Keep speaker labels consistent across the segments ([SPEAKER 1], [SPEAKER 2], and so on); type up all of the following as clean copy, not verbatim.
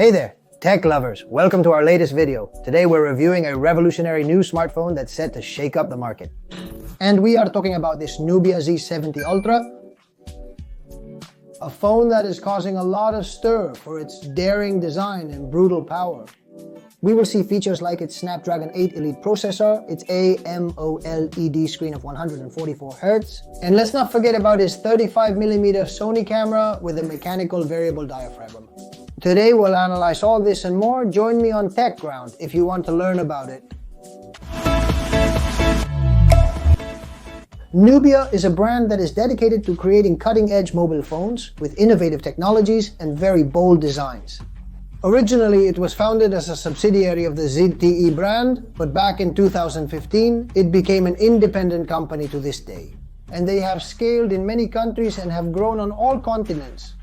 [SPEAKER 1] Hey there, tech lovers. Welcome to our latest video. Today we're reviewing a revolutionary new smartphone that's set to shake up the market. And we are talking about this Nubia Z70 Ultra, a phone that is causing a lot of stir for its daring design and brutal power. We will see features like its Snapdragon 8 Elite processor, its AMOLED screen of 144 Hz, and let's not forget about its 35mm Sony camera with a mechanical variable diaphragm. Today we'll analyze all this and more. Join me on TechGround if you want to learn about it. Nubia is a brand that is dedicated to creating cutting-edge mobile phones with innovative technologies and very bold designs. Originally, it was founded as a subsidiary of the ZTE brand, but back in 2015, it became an independent company to this day. And they have scaled in many countries and have grown on all continents.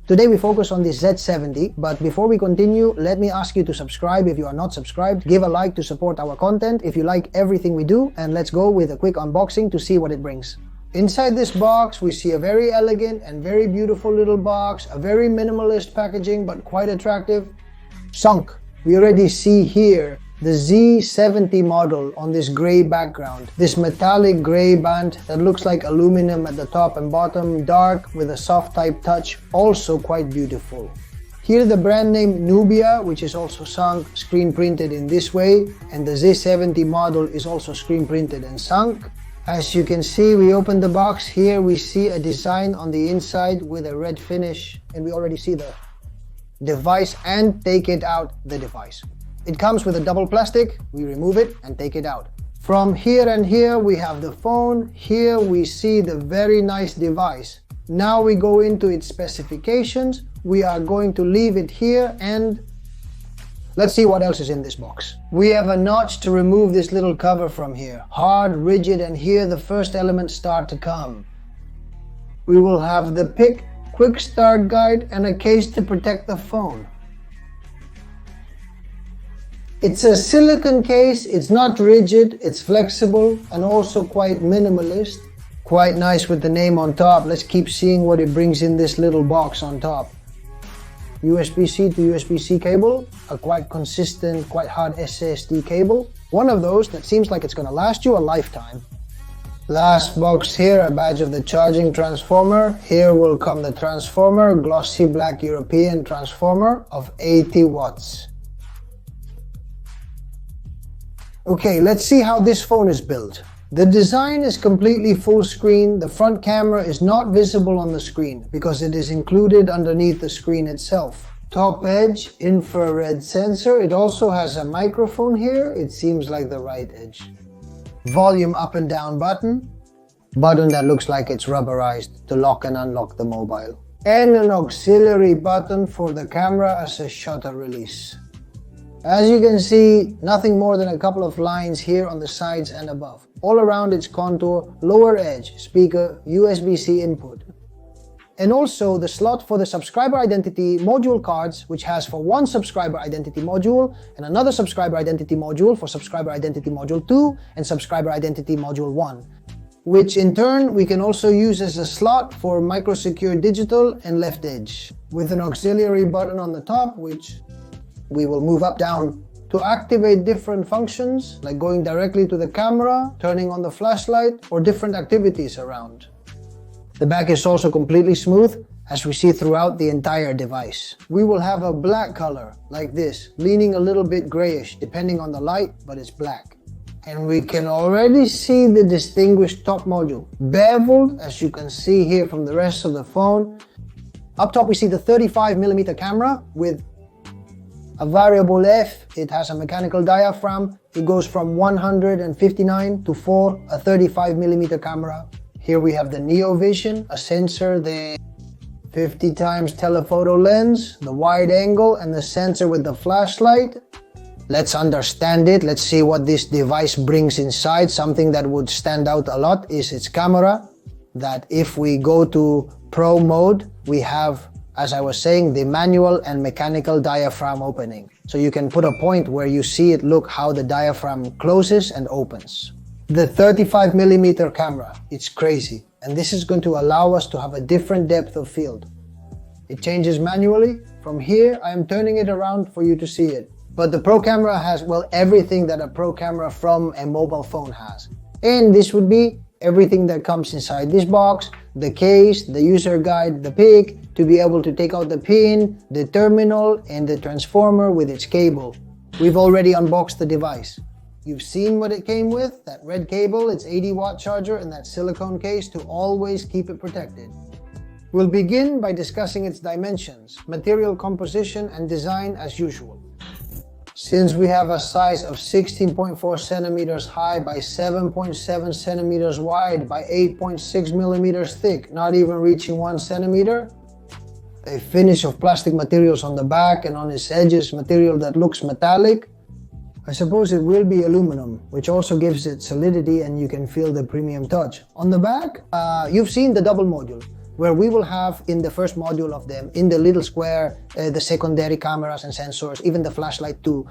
[SPEAKER 1] Today we focus on the Z70, but before we continue, let me ask you to subscribe if you are not subscribed, give a like to support our content if you like everything we do, and let's go with a quick unboxing to see what it brings. Inside this box, we see a very elegant and very beautiful little box, a very minimalist packaging but quite attractive. Sunk. We already see here the Z70 model on this gray background. This metallic gray band that looks like aluminum at the top and bottom, dark with a soft type touch, also quite beautiful. Here the brand name Nubia, which is also sunk, screen printed in this way, and the Z70 model is also screen printed and sunk. As you can see, we open the box. Here we see a design on the inside with a red finish, and we already see the device and take it out the device. It comes with a double plastic. We remove it and take it out. From here and here we have the phone. Here we see the very nice device. Now we go into its specifications. We are going to leave it here and let's see what else is in this box. We have a notch to remove this little cover from here. Hard, rigid, and here the first elements start to come. We will have the pick, quick start guide, and a case to protect the phone. It's a silicone case, it's not rigid, it's flexible, and also quite minimalist. Quite nice with the name on top. Let's keep seeing what it brings in this little box on top. USB-C to USB-C cable, a quite consistent, quite hard SSD cable. One of those that seems like it's gonna last you a lifetime. Last box here, a badge of the charging transformer. Here will come the transformer, glossy black European transformer of 80 watts. Okay, let's see how this phone is built. The design is completely full screen. The front camera is not visible on the screen because it is included underneath the screen itself. Top edge, infrared sensor. It also has a microphone here. It seems like the right edge. Volume up and down button. Button that looks like it's rubberized to lock and unlock the mobile. And an auxiliary button for the camera as a shutter release. As you can see, nothing more than a couple of lines here on the sides and above. All around its contour, lower edge, speaker, USB-C input. And also the slot for the subscriber identity module cards, which has for one subscriber identity module and another subscriber identity module for subscriber identity module 2 and subscriber identity module 1. Which in turn we can also use as a slot for micro secure digital and left edge. With an auxiliary button on the top, which we will move up down to activate different functions like going directly to the camera, turning on the flashlight, or different activities around. The back is also completely smooth as we see throughout the entire device. We will have a black color like this, leaning a little bit grayish depending on the light, but it's black. And we can already see the distinguished top module, beveled as you can see here from the rest of the phone. Up top we see the 35mm camera with a variable F. It has a mechanical diaphragm. It goes from 159 to 4, a 35mm camera. Here we have the Neo Vision, a sensor, the 50 times telephoto lens, the wide angle, and the sensor with the flashlight. Let's understand it. Let's see what this device brings inside. Something that would stand out a lot is its camera. That if we go to Pro mode, we have, as I was saying, the manual and mechanical diaphragm opening. So you can put a point where you see it, look how the diaphragm closes and opens. The 35mm camera, it's crazy. And this is going to allow us to have a different depth of field. It changes manually. From here, I am turning it around for you to see it. But the Pro camera has, well, everything that a Pro camera from a mobile phone has. And this would be everything that comes inside this box, the case, the user guide, the pick, to be able to take out the pin, the terminal, and the transformer with its cable. We've already unboxed the device. You've seen what it came with, that red cable, its 80-watt charger, and that silicone case to always keep it protected. We'll begin by discussing its dimensions, material composition, and design as usual. Since we have a size of 16.4 centimeters high by 7.7 centimeters wide by 8.6 millimeters thick, not even reaching 1 centimeter, a finish of plastic materials on the back and on its edges, material that looks metallic, I suppose it will be aluminum, which also gives it solidity and you can feel the premium touch. On the back, you've seen the double module, where we will have in the first module of them, in the little square, the secondary cameras and sensors, even the flashlight too.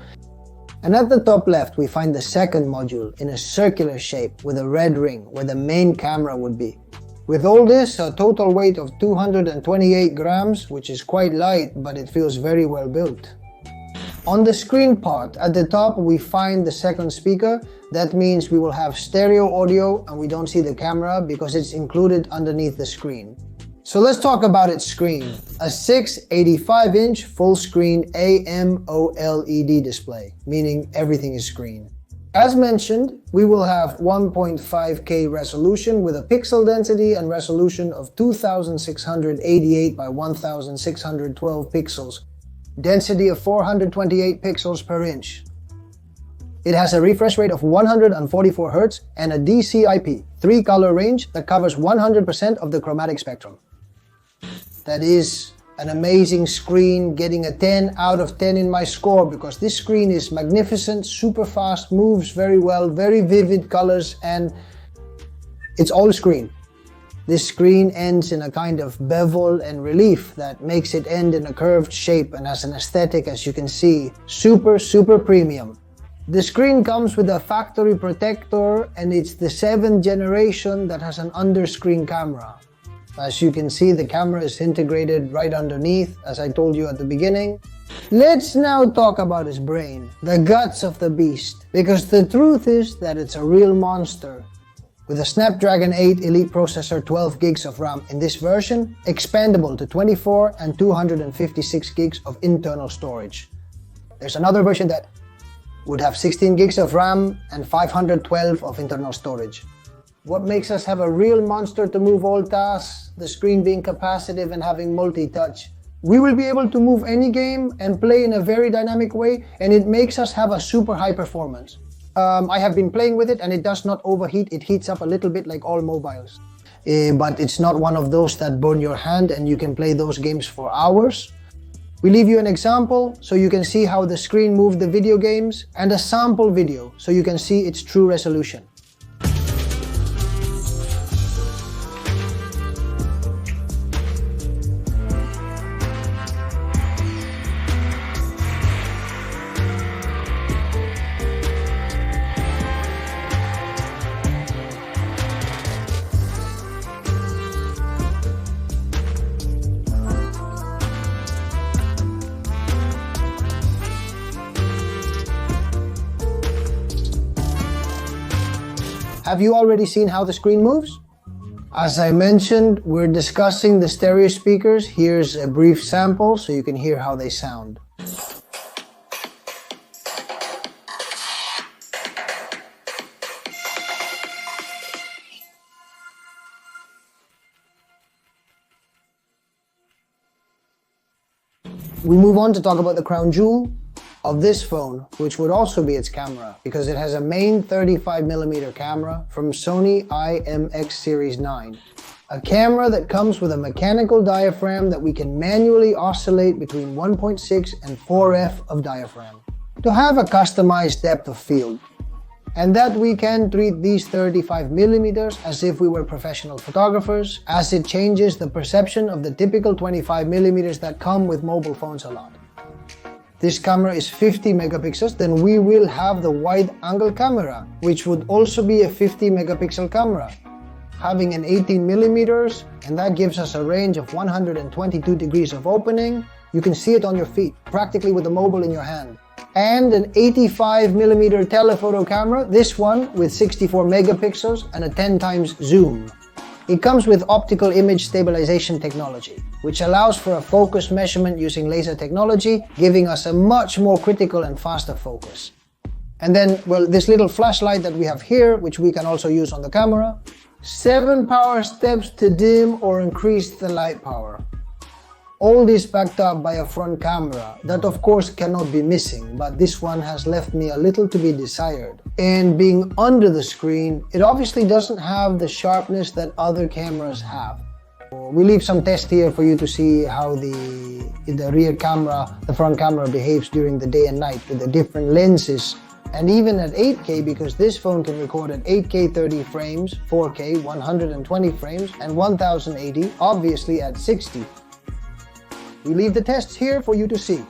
[SPEAKER 1] And at the top left, we find the second module in a circular shape with a red ring, where the main camera would be. With all this, a total weight of 228 grams, which is quite light, but it feels very well built. On the screen part, at the top, we find the second speaker. That means we will have stereo audio and we don't see the camera because it's included underneath the screen. So let's talk about its screen. A 685-inch full-screen AMOLED display, meaning everything is screen. As mentioned, we will have 1.5K resolution with a pixel density and resolution of 2688 by 1612 pixels. Density of 428 pixels per inch. It has a refresh rate of 144 Hz and a DCI-P 3-color range that covers 100% of the chromatic spectrum. That is an amazing screen, getting a 10 out of 10 in my score because this screen is magnificent, super fast, moves very well, very vivid colors, and it's all screen. This screen ends in a kind of bevel and relief that makes it end in a curved shape and has an aesthetic, as you can see, super premium. The screen comes with a factory protector and it's the 7th generation that has an under-screen camera. As you can see, the camera is integrated right underneath, as I told you at the beginning. Let's now talk about his brain, the guts of the beast, because the truth is that it's a real monster. With a Snapdragon 8 Elite processor, 12 gigs of RAM in this version, expandable to 24 and 256 gigs of internal storage. There's another version that would have 16 gigs of RAM and 512 of internal storage. What makes us have a real monster to move all tasks, the screen being capacitive and having multi-touch. We will be able to move any game and play in a very dynamic way, and it makes us have a super high performance. I have been playing with it and it does not overheat, it heats up a little bit like all mobiles. But it's not one of those that burn your hand and you can play those games for hours. We leave you an example so you can see how the screen moved the video games, and a sample video so you can see its true resolution. Have you already seen how the screen moves? As I mentioned, we're discussing the stereo speakers. Here's a brief sample so you can hear how they sound. We move on to talk about the crown jewel of this phone, which would also be its camera, because it has a main 35mm camera from Sony IMX Series 9. A camera that comes with a mechanical diaphragm that we can manually oscillate between 1.6 and 4F of diaphragm to have a customized depth of field. And that we can treat these 35mm as if we were professional photographers, as it changes the perception of the typical 25mm that come with mobile phones a lot. This camera is 50 megapixels, then we will have the wide angle camera, which would also be a 50 megapixel camera. having an 18 millimeters, and that gives us a range of 122 degrees of opening. You can see it on your feet, practically with the mobile in your hand. And an 85 millimeter telephoto camera, this one with 64 megapixels and a 10 times zoom. It comes with optical image stabilization technology, which allows for a focus measurement using laser technology, giving us a much more critical and faster focus. And then, well, this little flashlight that we have here, which we can also use on the camera. 7 power steps to dim or increase the light power. All this backed up by a front camera that of course cannot be missing, but this one has left me a little to be desired. And being under the screen, it obviously doesn't have the sharpness that other cameras have. We leave some tests here for you to see how the rear camera, the front camera behaves during the day and night with the different lenses. And even at 8K, because this phone can record at 8K 30 frames, 4K 120 frames, and 1080, obviously at 60. We leave the tests here for you to see.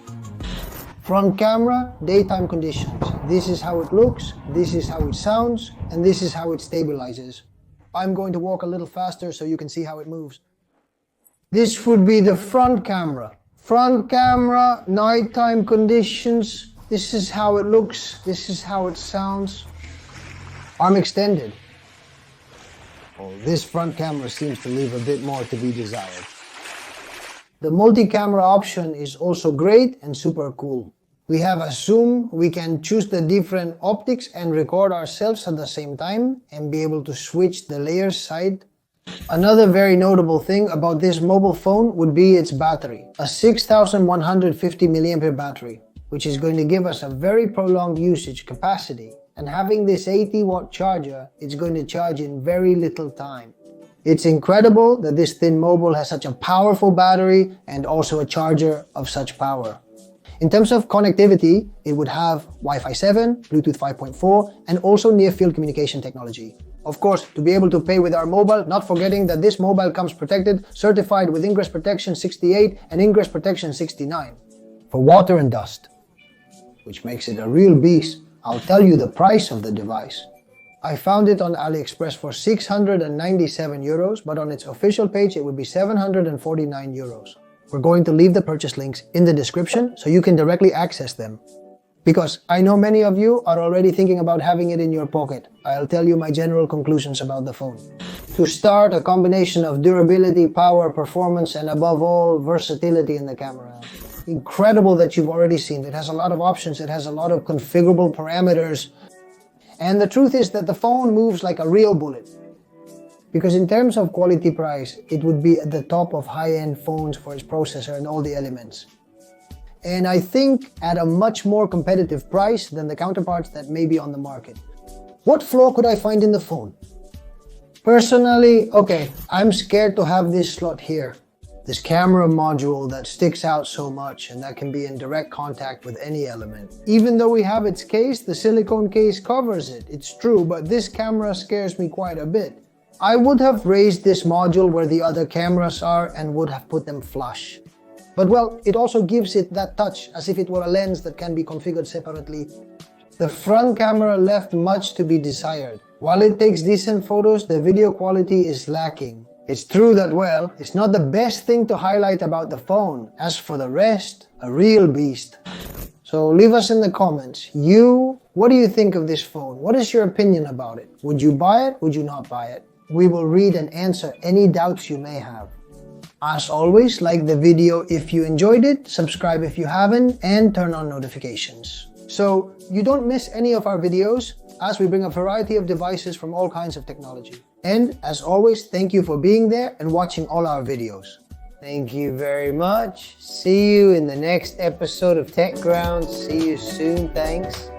[SPEAKER 1] Front camera, daytime conditions. This is how it looks, this is how it sounds, and this is how it stabilizes. I'm going to walk a little faster so you can see how it moves. This would be the front camera. Front camera, nighttime conditions. This is how it looks, this is how it sounds. Arm extended. Oh, this front camera seems to leave a bit more to be desired. The multi-camera option is also great and super cool. We have a zoom, we can choose the different optics and record ourselves at the same time and be able to switch the layer side. Another very notable thing about this mobile phone would be its battery. A 6150 mAh battery, which is going to give us a very prolonged usage capacity. And having this 80-watt charger, it's going to charge in very little time. It's incredible that this thin mobile has such a powerful battery and also a charger of such power. In terms of connectivity, it would have Wi-Fi 7, Bluetooth 5.4, and also near-field communication technology. Of course, to be able to pay with our mobile, not forgetting that this mobile comes protected, certified with Ingress Protection 68 and Ingress Protection 69 for water and dust, which makes it a real beast. I'll tell you the price of the device. I found it on AliExpress for 697 euros, but on its official page it would be 749 euros. We're going to leave the purchase links in the description so you can directly access them. Because I know many of you are already thinking about having it in your pocket. I'll tell you my general conclusions about the phone. To start, a combination of durability, power, performance, and above all, versatility in the camera. Incredible that you've already seen. It has a lot of options, it has a lot of configurable parameters. And the truth is that the phone moves like a real bullet. Because in terms of quality price, it would be at the top of high-end phones for its processor and all the elements. And I think at a much more competitive price than the counterparts that may be on the market. What flaw could I find in the phone? Personally, okay, I'm scared to have this slot here. This camera module that sticks out so much and that can be in direct contact with any element. Even though we have its case, the silicone case covers it. It's true, but this camera scares me quite a bit. I would have raised this module where the other cameras are and would have put them flush. But well, it also gives it that touch, as if it were a lens that can be configured separately. The front camera left much to be desired. While it takes decent photos, the video quality is lacking. It's true that, well, it's not the best thing to highlight about the phone. As for the rest, a real beast. So leave us in the comments. What do you think of this phone? What is your opinion about it? Would you buy it? Would you not buy it? We will read and answer any doubts you may have. As always, like the video if you enjoyed it, subscribe if you haven't, and turn on notifications. So you don't miss any of our videos, as we bring a variety of devices from all kinds of technology. And as always, thank you for being there and watching all our videos. Thank you very much. See you in the next episode of Tech Grounds. See you soon. Thanks.